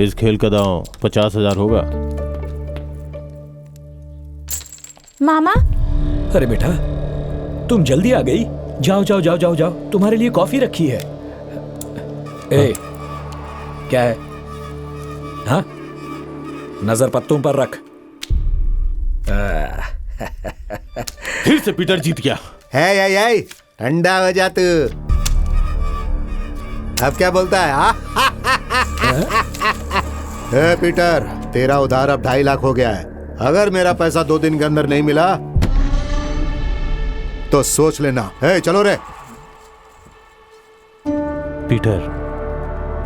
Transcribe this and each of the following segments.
इस खेल का दांव 50,000 होगा। मामा। अरे बेटा, तुम जल्दी आ गई। जाओ जाओ जाओ जाओ जाओ, तुम्हारे लिए कॉफी रखी है। ए, क्या है? हाँ, नजर पत्तों पर रख। फिर से पीटर जीत गया। है ठंडा हो जा तू। अब क्या बोलता है? पीटर, तेरा उधार अब 2.5 लाख हो गया है। अगर मेरा पैसा 2 दिन के अंदर नहीं मिला तो सोच लेना। चलो रे। पीटर,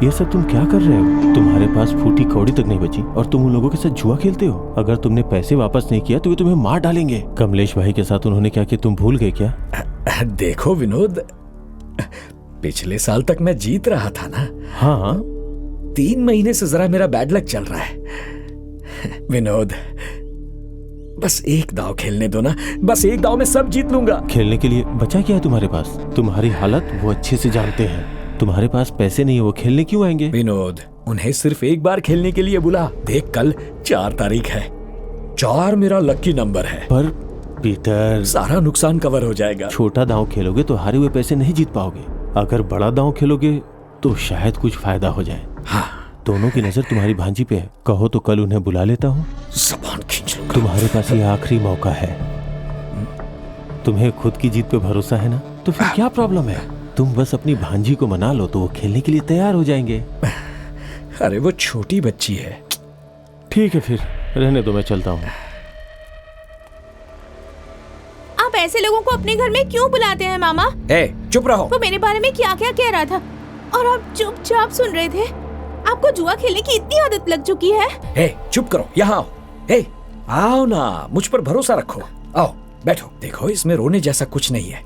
ये सब तुम क्या कर रहे हो? तुम्हारे पास फूटी कौड़ी तक नहीं बची और तुम उन लोगों के साथ जुआ खेलते हो। अगर तुमने पैसे वापस नहीं किया तो वे तुम्हें मार डालेंगे। कमलेश भाई के साथ उन्होंने क्या किया, तुम भूल गए क्या? देखो विनोद, पिछले साल तक मैं जीत रहा था ना। हाँ, 3 महीने से जरा मेरा बैड लक चल रहा है। विनोद, बस एक दाव खेलने दो ना। बस एक दाव में सब जीत लूंगा। खेलने के लिए बचा क्या है तुम्हारे पास? तुम्हारी हालत वो अच्छे से जानते हैं। तुम्हारे पास पैसे नहीं है, वो खेलने क्यों आएंगे? विनोद, उन्हें सिर्फ एक बार खेलने के लिए बुला। देख, कल 4 तारीख है। 4 मेरा लकी नंबर है। पर पीटर, सारा नुकसान कवर हो जाएगा। छोटा दांव खेलोगे तो हारे हुए पैसे नहीं जीत पाओगे। अगर बड़ा दांव खेलोगे तो शायद कुछ फायदा हो जाए। हाँ, दोनों की नजर तुम्हारी भांजी पे है। कहो तो कल उन्हें बुला लेता हूँ। ज़बान खींच लूंगा। तुम्हारे पास ये आखिरी मौका है। तुम्हें खुद की जीत पे भरोसा है ना, तो फिर क्या प्रॉब्लम है? तुम बस अपनी भांजी को मना लो तो वो खेलने के लिए तैयार हो जाएंगे। अरे वो छोटी बच्ची है। ठीक है, फिर रहने दो, मैं चलता हूँ। आप ऐसे लोगों को अपने घर में क्यों बुलाते हैं मामा? चुप रहो। वो मेरे बारे में क्या क्या कह रहा था और आप चुपचाप सुन रहे थे। आपको जुआ खेलने की इतनी आदत लग चुकी है। चुप करो, यहाँ आओ। आओ ना, मुझ पर भरोसा रखो। आओ बैठो। देखो, इसमें रोने जैसा कुछ नहीं है।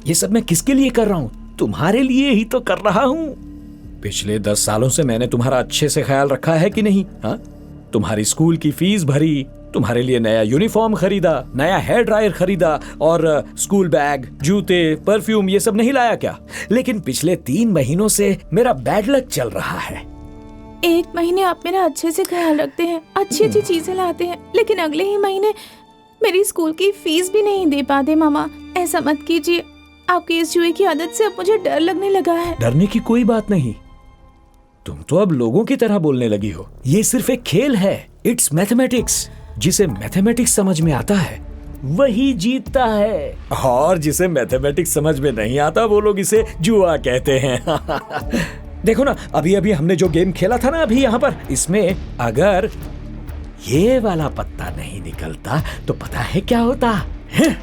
ये सब मैं किसके लिए कर रहा हूँ? तुम्हारे लिए ही तो कर रहा हूँ। पिछले 10 सालों से मैंने तुम्हारा अच्छे से ख्याल रखा है कि नहीं? हाँ, तुम्हारी स्कूल की फीस भरी, तुम्हारे लिए नया यूनिफॉर्म खरीदा, नया हेयर ड्रायर खरीदा और स्कूल बैग, जूते, परफ्यूम ये सब नहीं लाया क्या? लेकिन पिछले 3 महीनों से मेरा बैड लक चल रहा है। 1 महीने आप मेरा अच्छे से ख्याल रखते हैं, अच्छी अच्छी चीजें लाते हैं, लेकिन अगले ही महीने मेरी स्कूल की फीस भी नहीं दे पाते। मामा, ऐसा मत कीजिए। आपकी इस जुए की आदत से अब मुझे डर लगने लगा है। डरने की कोई बात नहीं। तुम तो अब लोगों की तरह बोलने लगी हो। ये सिर्फ एक खेल है। It's mathematics. जिसे मैथमेटिक्स समझ में आता है वही जीतता है, और जिसे मैथमेटिक्स समझ में नहीं आता वो लोग इसे जुआ कहते हैं। देखो ना, अभी अभी हमने जो गेम खेला था ना अभी यहाँ पर, इसमें अगर ये वाला पत्ता नहीं निकलता तो पता है क्या होता है?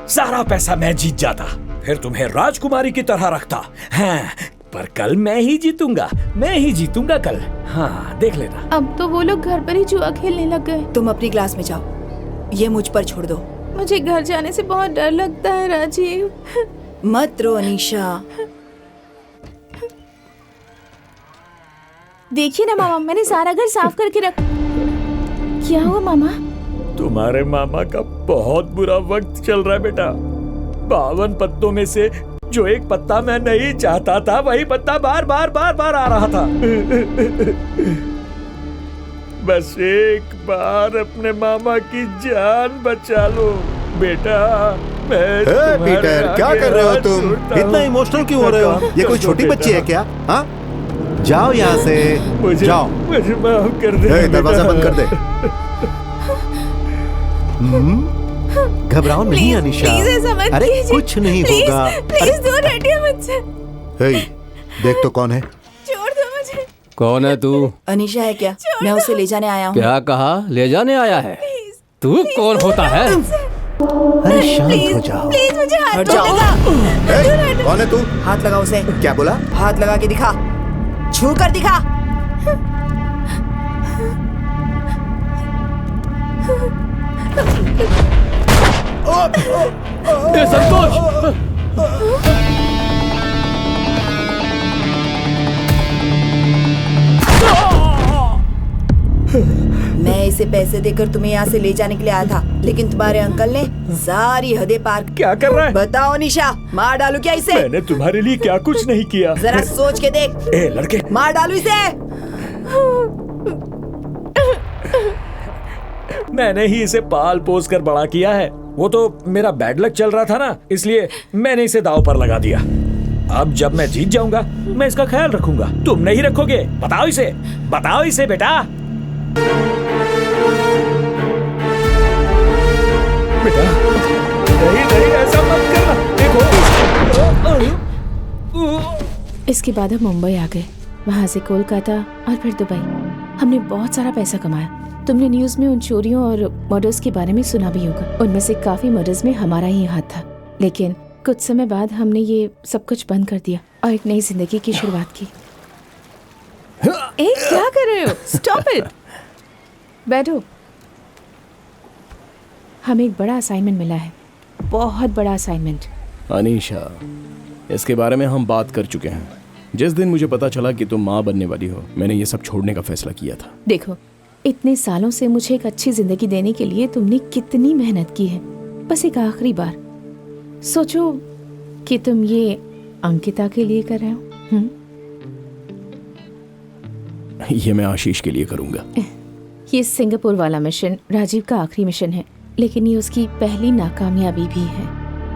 सारा पैसा मैं जीत जाता, फिर तुम्हें राजकुमारी की तरह रखता। हाँ, पर कल मैं ही जीतूंगा कल। हाँ, देख लेना। अब तो वो लोग घर पर ही जुआ खेलने लग गए। तुम अपनी क्लास में जाओ, ये मुझ पर छोड़ दो। मुझे घर जाने से बहुत डर लगता है राजीव। मत रो अनीशा। देखिए ना मामा, मैंने सारा घर साफ करके रख। क्या हुआ मामा? तुम्हारे मामा का बहुत बुरा वक्त चल रहा है बेटा। 52 पत्तों में से जो एक पत्ता मैं नहीं चाहता था, वही पत्ता बार बार आ रहा था। बस एक बार अपने मामा की जान बचा लो बेटा। पीटर, क्या कर रहे हो तुम? इतना इमोशनल क्यों हो रहे हो? ये कोई छोटी बच्ची है क्या? हाँ, जाओ यहाँ से, जाओ। मुझे माफ कर दे। दरवाजा बंद कर दे। घबराओ नहीं अनीशा। अरे कुछ नहीं होगा। प्लीज दूर हटिए मुझसे। देख तो कौन है। छोड़ दो मुझे। कौन है तू? अनीशा है क्या? मैं उसे ले जाने आया हूँ। क्या कहा? ले जाने आया है? तू कौन होता है? अरे शांत हो जाओ। प्लीज मुझे हाथ हट जाओ। कौन है तू? हाथ लगा उसे। क्या बोला? हाथ लगा के दिखा, छू कर दिखा। संतोष! मैं इसे पैसे देकर तुम्हें यहाँ से ले जाने के लिए आया था, लेकिन तुम्हारे अंकल ने सारी हदें पार। क्या कर रहा है? बताओ निशा, मार डालू क्या इसे? मैंने तुम्हारे लिए क्या कुछ नहीं किया। जरा सोच के देख। लड़के, मार डालू इसे। मैंने ही इसे पाल पोस कर बड़ा किया है। वो तो मेरा बैड लक चल रहा था ना, इसलिए मैंने इसे दांव पर लगा दिया। अब जब मैं जीत जाऊंगा मैं इसका ख्याल रखूंगा। तुम नहीं रखोगे? बताओ इसे बेटा। बेटा नहीं ऐसा मत करना। देखो। इसके बाद हम मुंबई आ गए, वहाँ से कोलकाता और फिर दुबई। हमने बहुत सारा पैसा कमाया। तुमने न्यूज़ में उन चोरियों और मर्डर्स के बारे में सुना भी होगा। उनमें से काफी मर्डर्स में हमारा ही हाथ था, लेकिन कुछ समय बाद हमने ये सब कुछ बंद कर दिया और एक नई जिंदगी की शुरुआत की। क्या कर रहे हो? Stop it. बैठो। हमें एक बड़ा असाइनमेंट मिला है, बहुत बड़ा असाइनमेंट। अनीशा, इसके बारे में हम बात कर चुके हैं। जिस दिन मुझे पता चला कि तुम माँ बनने वाली हो, मैंने ये सब छोड़ने का फैसला किया था। देखो, इतने सालों से मुझे एक अच्छी जिंदगी देने के लिए तुमने कितनी मेहनत की है। बस एक आखिरी बार सोचो कि तुम ये अंकिता के लिए कर रहे हो। ये मैं आशीष के लिए करूंगा। ये सिंगापुर वाला मिशन राजीव का आखिरी मिशन है, लेकिन ये उसकी पहली नाकामयाबी भी है।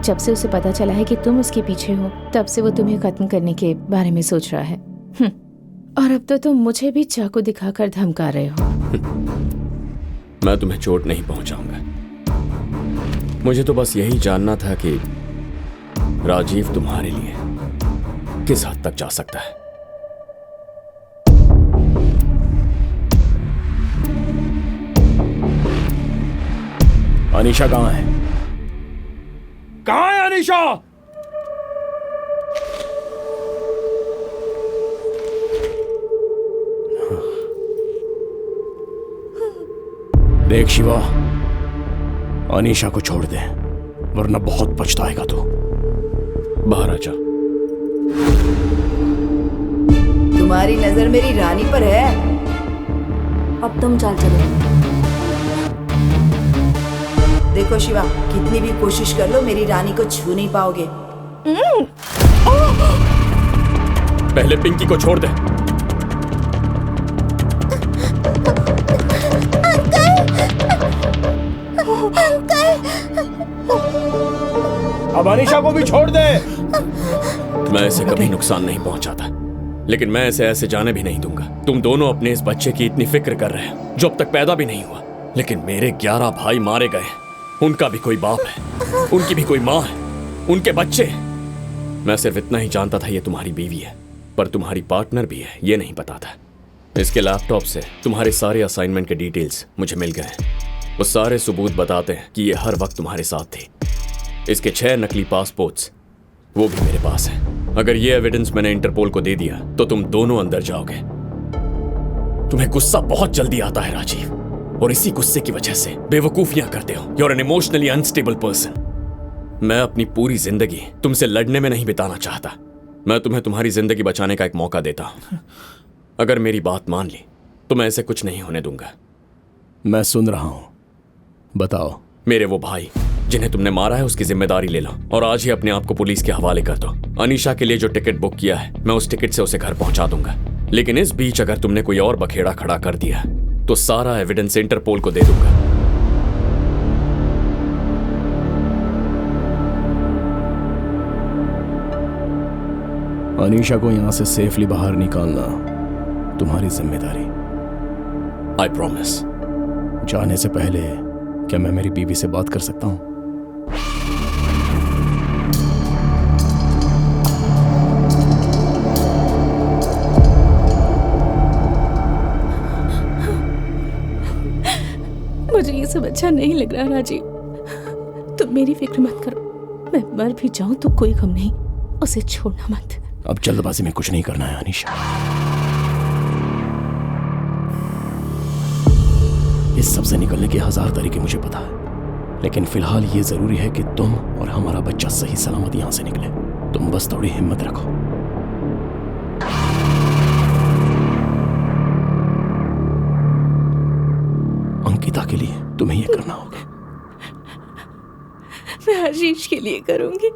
जब से उसे पता चला है कि तुम उसके पीछे हो, तब से वो तुम्हें खत्म करने के बारे में सोच रहा है। और अब तो तुम मुझे भी चाकू दिखाकर धमका रहे हो। मैं तुम्हें चोट नहीं पहुंचाऊंगा। मुझे तो बस यही जानना था कि राजीव तुम्हारे लिए किस हद तक जा सकता है। अनीशा कहाँ है? कहाँ है अनीशा? देख शिवा, अनीशा को छोड़ दे, वरना बहुत पछताएगा तू। बाहर आ जा। तुम्हारी नजर मेरी रानी पर है। अब तुम चाल चलो। देखो शिवा, कितनी भी कोशिश कर लो, मेरी रानी को छू नहीं पाओगे। पहले पिंकी को छोड़ दे। अब अनीशा को भी छोड़ दे। मैं इसे कभी नुकसान नहीं पहुंचाता, लेकिन मैं इसे ऐसे जाने भी नहीं दूंगा। तुम दोनों अपने इस बच्चे की इतनी फिक्र कर रहे हो जो अब तक पैदा भी नहीं हुआ, लेकिन मेरे 11 भाई मारे गए। उनका भी कोई बाप है, उनकी भी कोई माँ है, उनके बच्चे। मैं सिर्फ इतना ही जानता था ये तुम्हारी बीवी है, पर तुम्हारी पार्टनर भी है ये नहीं पता था। इसके लैपटॉप से तुम्हारे सारे असाइनमेंट के डिटेल्स मुझे मिल गए। वो सारे सबूत बताते हैं कि ये हर वक्त तुम्हारे साथ थी। इसके 6 नकली पासपोर्ट्स वो भी मेरे पास है। अगर ये एविडेंस मैंने इंटरपोल को दे दिया तो तुम दोनों अंदर जाओगे। तुम्हें गुस्सा बहुत जल्दी आता है राजीव, और इसी गुस्से की वजह से बेवकूफियां करते हो। You are an emotionally unstable person. मैं अपनी पूरी जिंदगी तुमसे लड़ने में नहीं बिताना चाहता। मैं तुम्हें तुम्हारी जिंदगी बचाने का एक मौका देता हूं। अगर मेरी बात मान ली तो मैं ऐसे कुछ नहीं होने दूंगा। मैं सुन रहा हूं, बताओ। मेरे वो भाई जिन्हें तुमने मारा है उसकी जिम्मेदारी ले लो, और आज ही अपने आप को पुलिस के हवाले कर दो। अनीशा के लिए जो टिकट बुक किया है, मैं उस टिकट से उसे घर पहुंचा दूंगा। लेकिन इस बीच अगर तुमने कोई और बखेड़ा खड़ा कर दिया तो सारा एविडेंस इंटरपोल को दे दूंगा। अनीशा को यहां से सेफली बाहर निकालना तुम्हारी जिम्मेदारी। I promise. जाने से पहले क्या मैं मेरी बीवी से बात कर सकता हूं? मुझे ये सब अच्छा नहीं लग रहा राजीव। तुम मेरी फिक्र मत करो। मैं मर भी जाऊं तो कोई गम नहीं। उसे छोड़ना मत। अब जल्दबाजी में कुछ नहीं करना है अनीशा। इस सब से निकलने के 1000 तरीके मुझे पता है, लेकिन फिलहाल ये जरूरी है कि तुम और हमारा बच्चा सही सलामत यहां से निकले। तुम बस थोड़ी हिम्मत रखो। अंकिता के लिए तुम्हें ये करना होगा। मैं आशीष के लिए करूंगी।